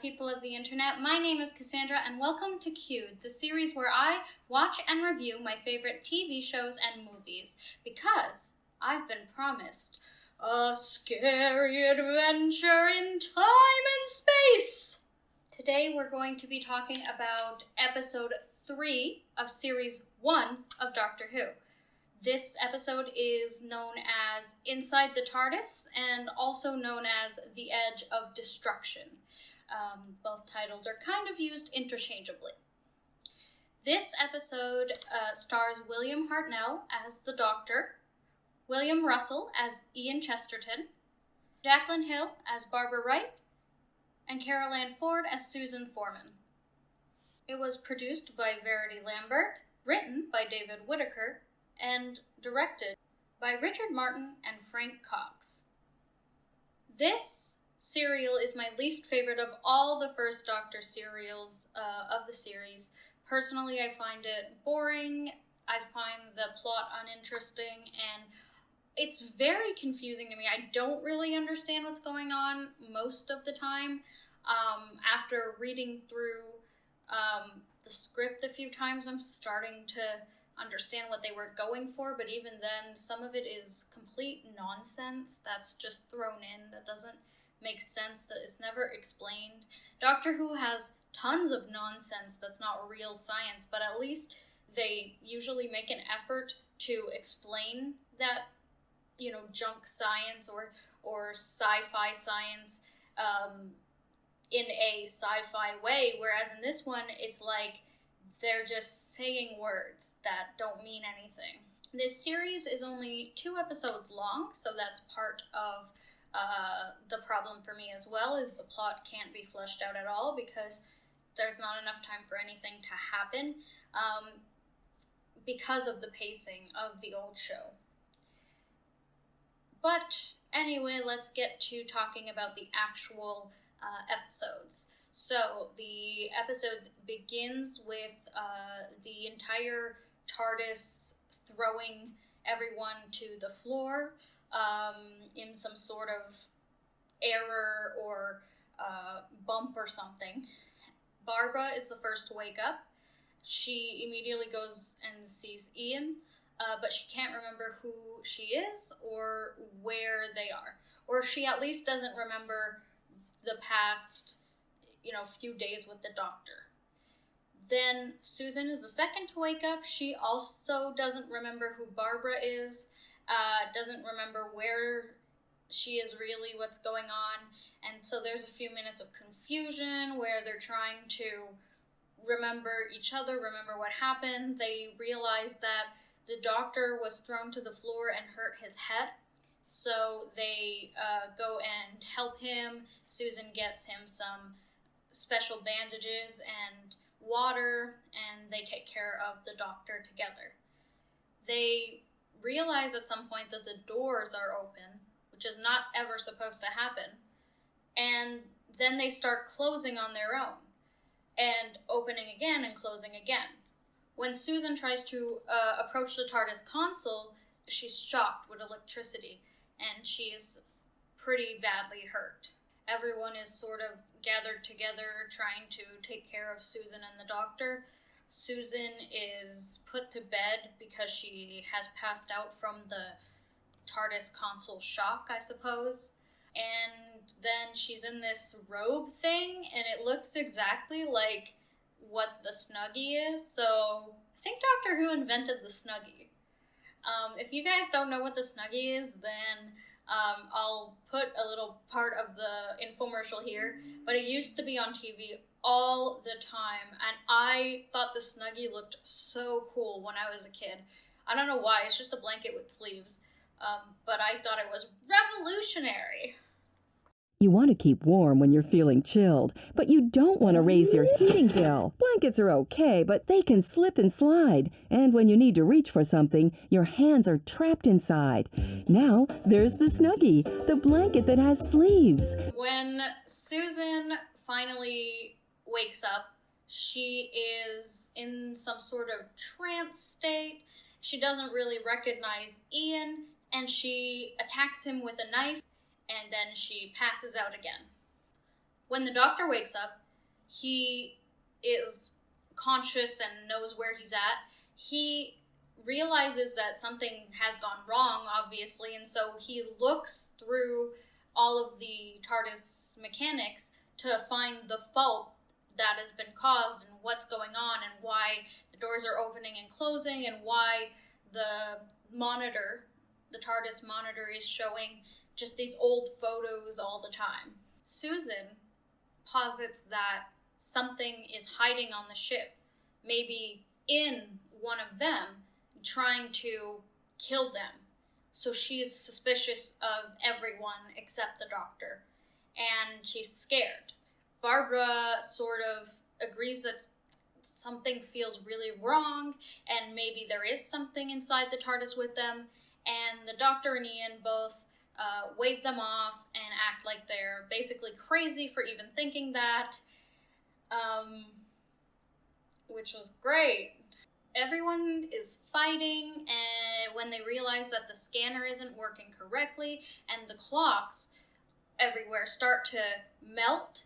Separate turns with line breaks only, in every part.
people of the internet. My name is Cassandra, and welcome to Queued, the series where I watch and review my favorite TV shows and movies, because I've been promised a scary adventure in time and space. Today we're going to be talking about episode 3 of series 1 of Doctor Who. This episode is known as Inside the TARDIS and also known as The Edge of Destruction. Both titles are kind of used interchangeably. This episode stars William Hartnell as the Doctor, William Russell as Ian Chesterton, Jacqueline Hill as Barbara Wright, and Carol Ann Ford as Susan Foreman. It was produced by Verity Lambert, written by David Whittaker, and directed by Richard Martin and Frank Cox. This serial is my least favorite of all the first Doctor serials of the series. Personally, I find it boring, I find the plot uninteresting, and it's very confusing to me. I don't really understand what's going on most of the time. After reading through the script a few times, I'm starting to understand what they were going for, but even then, some of it is complete nonsense that's just thrown in, that doesn't make sense, that is never explained. Doctor Who has tons of nonsense that's not real science, but at least they usually make an effort to explain that, junk science or sci-fi science in a sci-fi way, whereas in this one, it's like they're just saying words that don't mean anything. This series is only 2 episodes long, so that's part of the problem for me as well, is the plot can't be fleshed out at all because there's not enough time for anything to happen because of the pacing of the old show. But anyway, let's get to talking about the actual episodes. So the episode begins with the entire TARDIS throwing everyone to the floor in some sort of error or bump or something. Barbara is the first to wake up. She immediately goes and sees Ian, but she can't remember who she is or where they are. Or she at least doesn't remember the past few days with the Doctor. Then Susan is the second to wake up. She also doesn't remember who Barbara is, doesn't remember where she is really, what's going on, and so there's a few minutes of confusion where they're trying to remember each other, remember what happened. They realize that the Doctor was thrown to the floor and hurt his head, so they go and help him. Susan gets him some special bandages and water, and they take care of the Doctor together. They realize at some point that the doors are open, which is not ever supposed to happen, and then they start closing on their own, and opening again and closing again. When Susan tries to approach the TARDIS console, she's shocked with electricity, and she's pretty badly hurt. Everyone is sort of gathered together trying to take care of Susan and the Doctor. Susan is put to bed because she has passed out from the TARDIS console shock, I suppose. And then she's in this robe thing, and it looks exactly like what the Snuggie is. So I think Doctor Who invented the Snuggie. If you guys don't know what the Snuggie is, then I'll put a little part of the infomercial here, but it used to be on TV all the time, and I thought the Snuggie looked so cool when I was a kid. I don't know why, it's just a blanket with sleeves, but I thought it was revolutionary.
You want to keep warm when you're feeling chilled, but you don't want to raise your heating bill. Blankets are okay, but they can slip and slide. And when you need to reach for something, your hands are trapped inside. Now, there's the Snuggie, the blanket that has sleeves.
When Susan finally wakes up, she is in some sort of trance state. She doesn't really recognize Ian, and she attacks him with a knife, and then she passes out again. When the Doctor wakes up, he is conscious and knows where he's at. He realizes that something has gone wrong, obviously, and so he looks through all of the TARDIS mechanics to find the fault that has been caused and what's going on and why the doors are opening and closing and why the monitor, the TARDIS monitor, is showing just these old photos all the time. Susan posits that something is hiding on the ship, maybe in one of them, trying to kill them. So she's suspicious of everyone except the Doctor, and she's scared. Barbara sort of agrees that something feels really wrong, and maybe there is something inside the TARDIS with them, and the Doctor and Ian both wave them off and act like they're basically crazy for even thinking that, which was great. Everyone is fighting, and when they realize that the scanner isn't working correctly, and the clocks everywhere start to melt,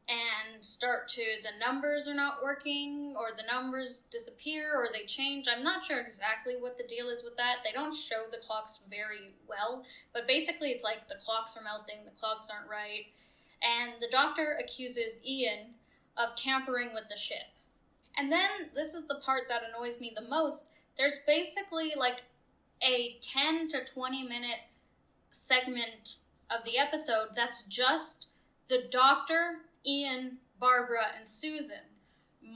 and the numbers are not working, or the numbers disappear, or they change. I'm not sure exactly what the deal is with that. They don't show the clocks very well, but basically it's like the clocks are melting, the clocks aren't right, and the Doctor accuses Ian of tampering with the ship. And then, this is the part that annoys me the most, there's basically like a 10 to 20 minute segment of the episode that's just the Doctor, Ian, Barbara, and Susan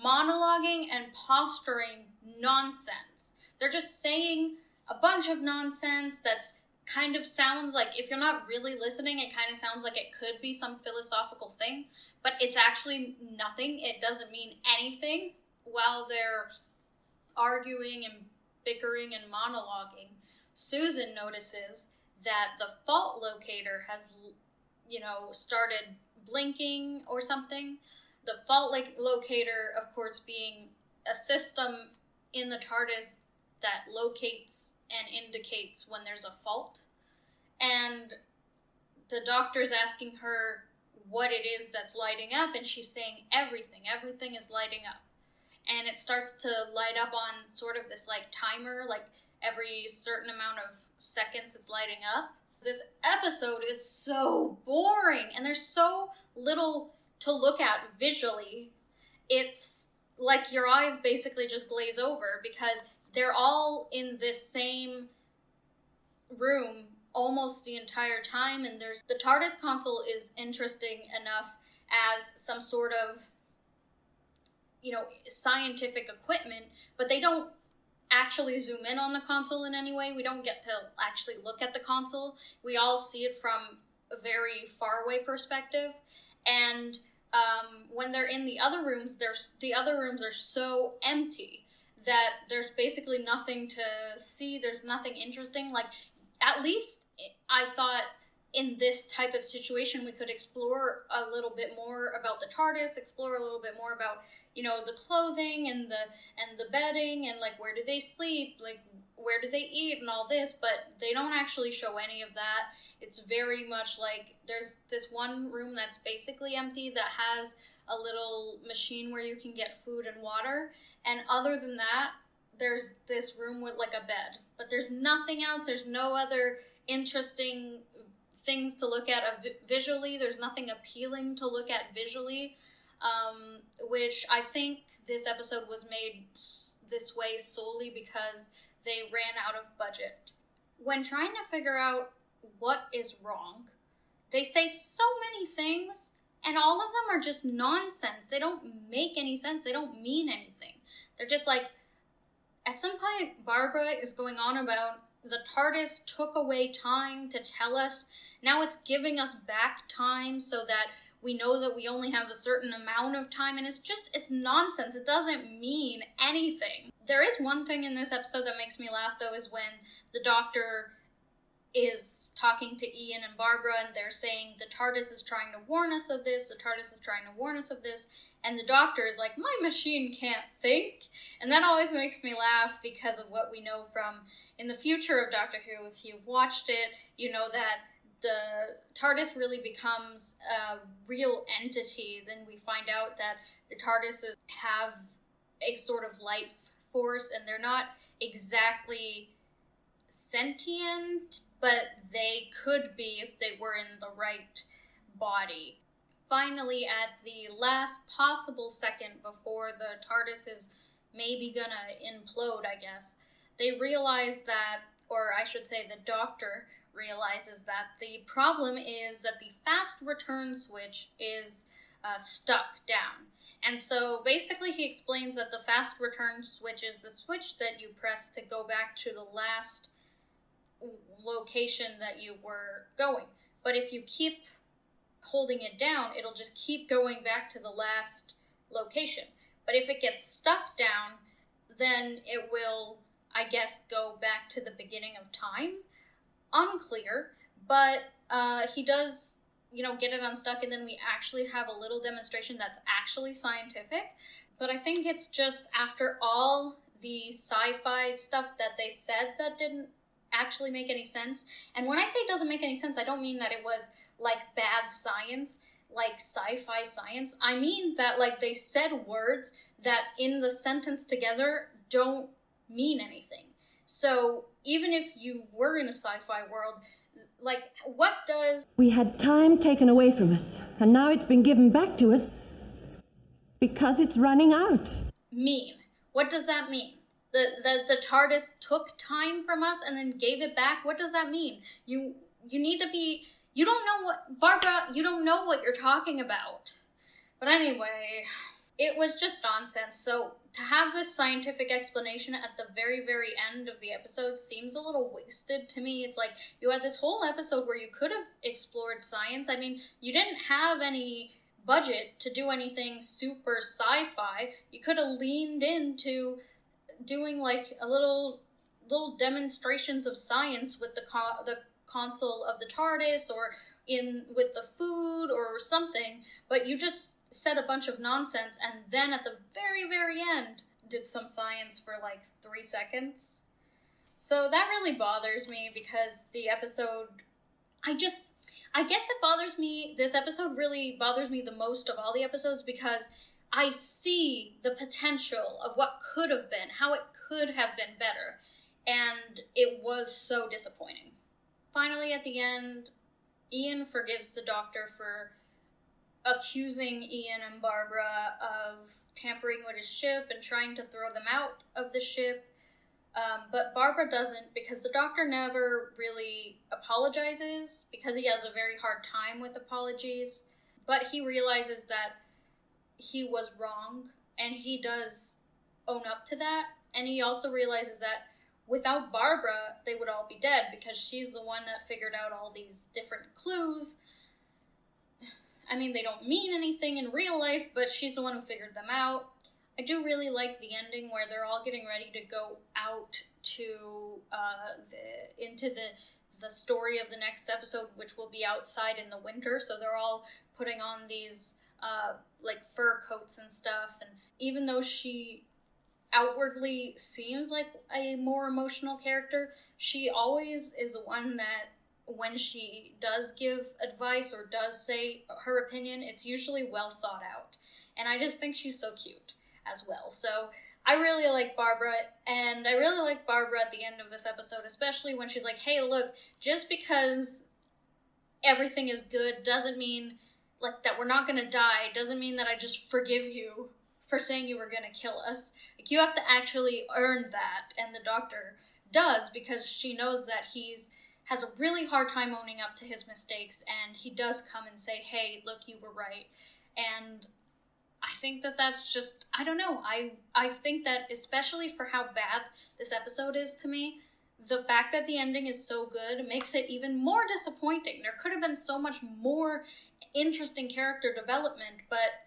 monologuing and posturing nonsense. They're just saying a bunch of nonsense that's kind of sounds like, if you're not really listening, it kind of sounds like it could be some philosophical thing, but it's actually nothing. It doesn't mean anything. While they're arguing and bickering and monologuing, Susan notices that the fault locator has, started blinking or something. The fault locator, of course, being a system in the TARDIS that locates and indicates when there's a fault. And the Doctor's asking her what it is that's lighting up, and she's saying everything is lighting up. And it starts to light up on sort of this timer, every certain amount of seconds it's lighting up. This episode is so boring, and there's so little to look at visually. It's like your eyes basically just glaze over, because they're all in this same room almost the entire time, and the TARDIS console is interesting enough as some sort of scientific equipment, but they don't actually zoom in on the console in any way. We don't get to actually look at the console. We all see it from a very far away perspective. And when they're in the other rooms, the other rooms are so empty that there's basically nothing to see. There's nothing interesting. At least I thought in this type of situation we could explore a little bit more about the TARDIS, explore a little bit more about the clothing and the bedding, and where do they sleep, where do they eat, and all this, but they don't actually show any of that. It's very much there's this one room that's basically empty that has a little machine where you can get food and water, and other than that, there's this room with a bed, but there's nothing else. There's no other interesting things to look at visually. There's nothing appealing to look at visually. Which I think this episode was made this way solely because they ran out of budget. When trying to figure out what is wrong, they say so many things, and all of them are just nonsense. They don't make any sense. They don't mean anything. They're just at some point, Barbara is going on about the TARDIS took away time to tell us. Now it's giving us back time so that we know that we only have a certain amount of time, and it's nonsense. It doesn't mean anything. There is one thing in this episode that makes me laugh, though, is when the Doctor is talking to Ian and Barbara, and they're saying the TARDIS is trying to warn us of this, the TARDIS is trying to warn us of this, and the Doctor is like, my machine can't think, and that always makes me laugh because of what we know from in the future of Doctor Who. If you've watched it, you know that the TARDIS really becomes a real entity, then we find out that the TARDISes have a sort of life force, and they're not exactly sentient, but they could be if they were in the right body. Finally, at the last possible second before the TARDIS is maybe gonna implode, I guess, they realize that, or I should say the Doctor realizes that the problem is that the fast return switch is stuck down. And so basically he explains that the fast return switch is the switch that you press to go back to the last location that you were going. But if you keep holding it down, it'll just keep going back to the last location. But if it gets stuck down, then it will, I guess, go back to the beginning of time. Unclear, but he does, get it unstuck, and then we actually have a little demonstration that's actually scientific. But I think it's just after all the sci-fi stuff that they said that didn't actually make any sense. And when I say it doesn't make any sense, I don't mean that it was like bad science, like sci-fi science. I mean that like they said words that in the sentence together don't mean anything. So even if you were in a sci-fi world, like what does
we had time taken away from us, and now it's been given back to us because it's running out
mean? What does that mean? The TARDIS took time from us and then gave it back? What does that mean? You need to be... You don't know what... Barbara, you don't know what you're talking about. But anyway, it was just nonsense. So to have this scientific explanation at the very, very end of the episode seems a little wasted to me. It's like you had this whole episode where you could have explored science. I mean, you didn't have any budget to do anything super sci-fi. You could have leaned into doing like a little demonstrations of science with the console of the TARDIS, or with the food or something, but you just said a bunch of nonsense and then at the very, very end did some science for like 3 seconds. So that really bothers me because the episode, I guess it bothers me, this episode really bothers me the most of all the episodes because I see the potential of what could have been, how it could have been better, and it was so disappointing. Finally, at the end, Ian forgives the Doctor for accusing Ian and Barbara of tampering with his ship and trying to throw them out of the ship, but Barbara doesn't, because the Doctor never really apologizes, because he has a very hard time with apologies, but he realizes that he was wrong, and he does own up to that, and he also realizes that without Barbara, they would all be dead, because she's the one that figured out all these different clues. I mean, they don't mean anything in real life, but she's the one who figured them out. I do really like the ending where they're all getting ready to go out to into the story of the next episode, which will be outside in the winter, so they're all putting on these like fur coats and stuff, and even though she outwardly seems like a more emotional character, she always is the one that when she does give advice or does say her opinion, it's usually well thought out, and I just think she's so cute as well. So I really like Barbara, and I really like Barbara at the end of this episode, especially when she's like, hey, look, just because everything is good doesn't mean like that we're not gonna die, doesn't mean that I just forgive you for saying you were gonna kill us. Like, you have to actually earn that, and the Doctor does, because she knows that has a really hard time owning up to his mistakes, and he does come and say, hey, look, you were right. And I think that that's just, I don't know, I think that especially for how bad this episode is to me, the fact that the ending is so good makes it even more disappointing. There could have been so much more interesting character development, but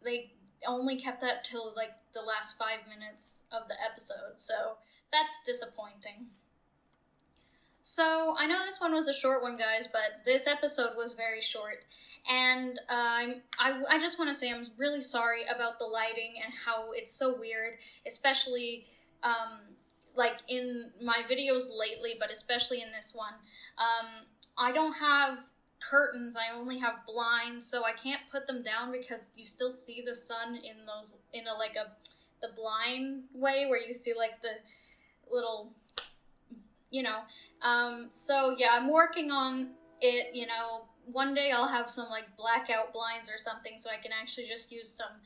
they only kept that till like the last 5 minutes of the episode, so that's disappointing. So I know this one was a short one, guys, but this episode was very short, and I just want to say I'm really sorry about the lighting and how it's so weird, especially like in my videos lately, but especially in this one. I don't have curtains. I only have blinds, so I can't put them down because you still see the sun in those, the blind way where you see like the little, so yeah, I'm working on it. One day I'll have some like blackout blinds or something, so I can actually just use some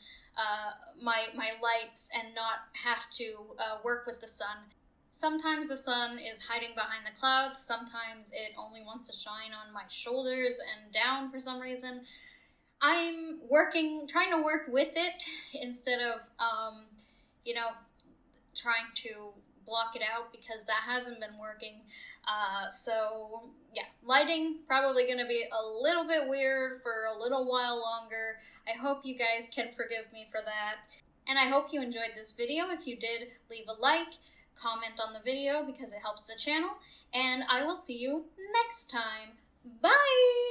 my lights and not have to work with the sun. Sometimes the sun is hiding behind the clouds, sometimes it only wants to shine on my shoulders and down for some reason. I'm trying to work with it instead of, trying to block it out, because that hasn't been working. So yeah, lighting probably going to be a little bit weird for a little while longer. I hope you guys can forgive me for that. And I hope you enjoyed this video. If you did, leave a like, comment on the video because it helps the channel, and I will see you next time. Bye!